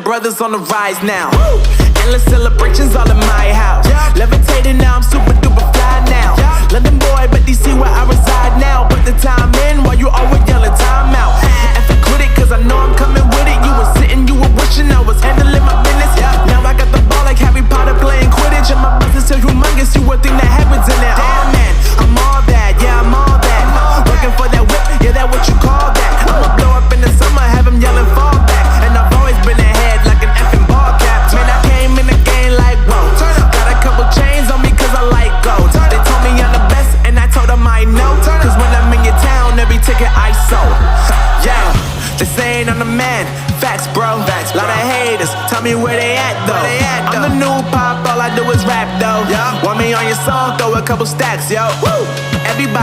brothers on the rise now. Endless celebrations all in my house. Levitating now, I'm super duper fly now. London boy, but DC where I reside now. Put the time in while you always yelling time out. And quit it, cause I know I'm coming with it. You were sitting, you were wishing I was handling my business. Now I got the ball like Harry Potter playing Quidditch. And my business is humongous, you would think that happens in it. Oh man, I'm all that, yeah, I'm all that. Working for that whip, yeah, that what you call that. I'ma blow up in the summer, have them yelling fall back. And I've always been ahead like an effing ball cap. Man, I came in the game like, whoa. Got a couple chains on me cause I like gold. They told me I'm the best and I told them I know. Cause when I'm in your town, every ticket I sold. Yeah, they saying I'm the man. Facts, bro. Lot of haters, tell me where they at though. I'm the new pop, all I do is rap though. Want me on your song, throw a couple stacks, yo. Everybody